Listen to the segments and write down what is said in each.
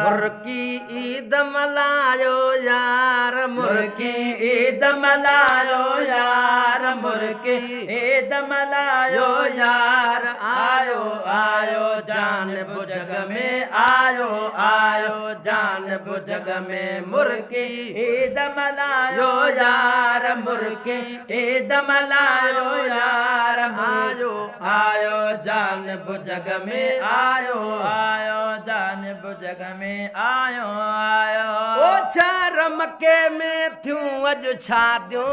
मुर्की ईद मल्हायो यार, मुर्की ईद मल्हायो यार, मुर्की ईद मल्हायो यार। आयो आयो जानब जग में, आयो आयो जानब जग में, मुर्की ईद मल्हायो यार, मुर्की ईद मल्हायो यार। आयो आयो जानब जग में, आयो आयो जानब जग में, आयो आयो। ओ शहर मके में थियूं अॼु शादियूं,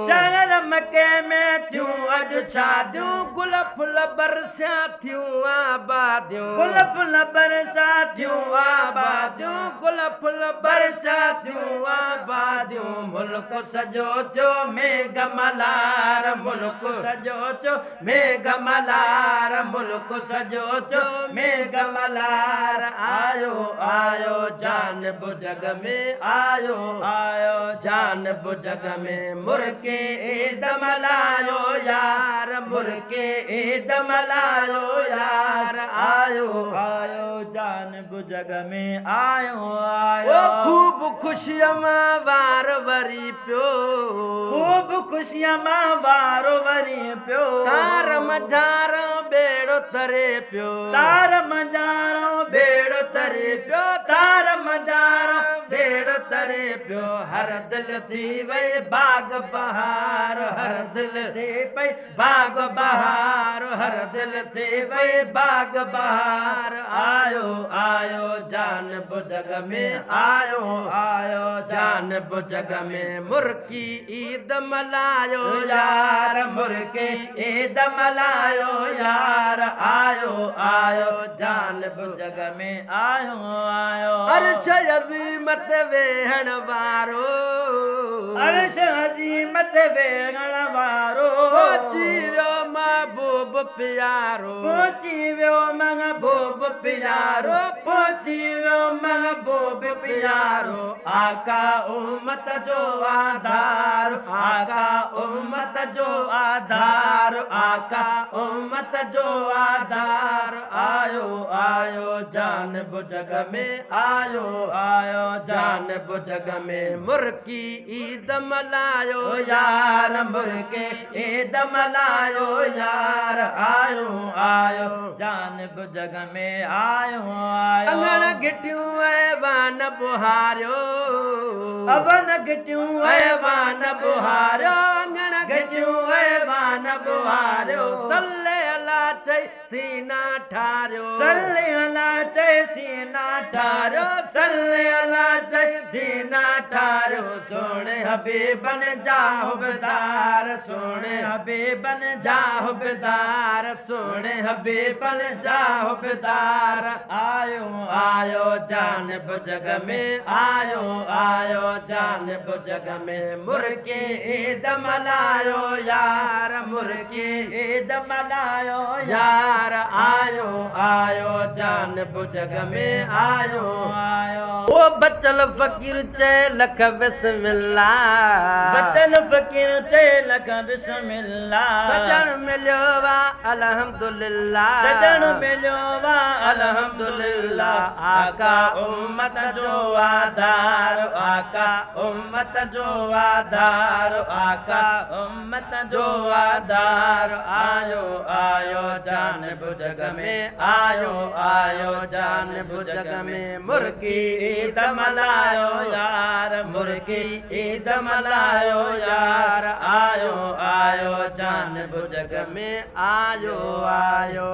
शहर मके में थियूं अॼु शादियूं, गुल फुल बरसिया थियूं आबादियूं, गुल फुल बरसा थियूं आबादियूं, गुल फुल बरसा थियूं आबादियूं। मुल्क सॼो थियो मेघ मल्हार, मुल्क सॼो थियो मेघ मल्हार, मुल्क सॼो थियो मेघ मल्हार। आयो आयो जानब जग में, आयो आयो जानब जग में, मुर्की ईद मल्हायो यार, मुर्की ईद मल्हायो यार। आयो आयो जानब जग में, आयो आयो। खूब खुशियां मां वार वरी पियो, खूब खुशियां मां वार वरी पियो, तार मझारो बेड़ो तरे पियो, तार मझारो बेड़ो तरे पियो, तार मझारो बेड़ो तरे पियो। हर दिल थी वई बाग बहार, हर दिल थी वई बाग बहार, हर दिल थी वई बाग बहार। आयो आयो जानब जग में, आयो आयो जानब जग में, मुर्की ईद मल्हायो यार, मुर्की ईद मल्हायो यार। आयो आयो जानब जग में, आयो आयो। अर्श अज़ीमत वेहण वारो, अर्श अज़ीमत वेहण वारो, पहुची वियो महबूब प्यारो, पहुची वियो महबूब प्यारो, पहुची वियो महबूब प्यारो। आका उम्मत जो आधार, आका उम्मत जो आधार, आका उम्मत जो आधार। आयो आयो जानब जग में, आयो आयो जानब जग में, मुर्की ईद मल्हायो यार, मुर्की ईद मल्हायो यार। आयो आयो जानब जग में, आयो आयो। अंगण घिटियूं ऐं वान बुहारियो, अवन घिटियूं ऐं वान बुहारियो, अंगण घिटियूं ऐं वान बुहारियो। सल्ले अला चई सीना ठारियो, सल्ले अला चई सीना ठारियो, सल्ले अला चई सीना ठारियो। सोणे हबीबन जा हुबदार, सोणे हबीबन जा हुबदार, सोणे हबीबन जा हुबदार। आयो आयो जानब जग में, आयो आयो जानब जग में, मुर्की ईद मल्हायो यार, मुर्की ईद मल्हायो यार। आयो आयो जानब जग में, आयो आयो। ओ बचल फ़कीर चए लख बिस्मिल्लाह, बचल फ़कीर चए लख बिस्मिल्लाह। सजण मिलियो वा अल्हम्दुलिल्लाह, सजण मिलियो वा अल्हम्दुलिल्लाह। आका उम्मत जो आधार, आका उम्मत जो आधार, आका उम्मत जो आधार। आयो आयो जानब जग में, आयो आयो जानब जग में, मुर्की ईद मल्हायो यार, मुर्की ईद मल्हायो यार। आयो आयो जानब जग में, आयो आयो।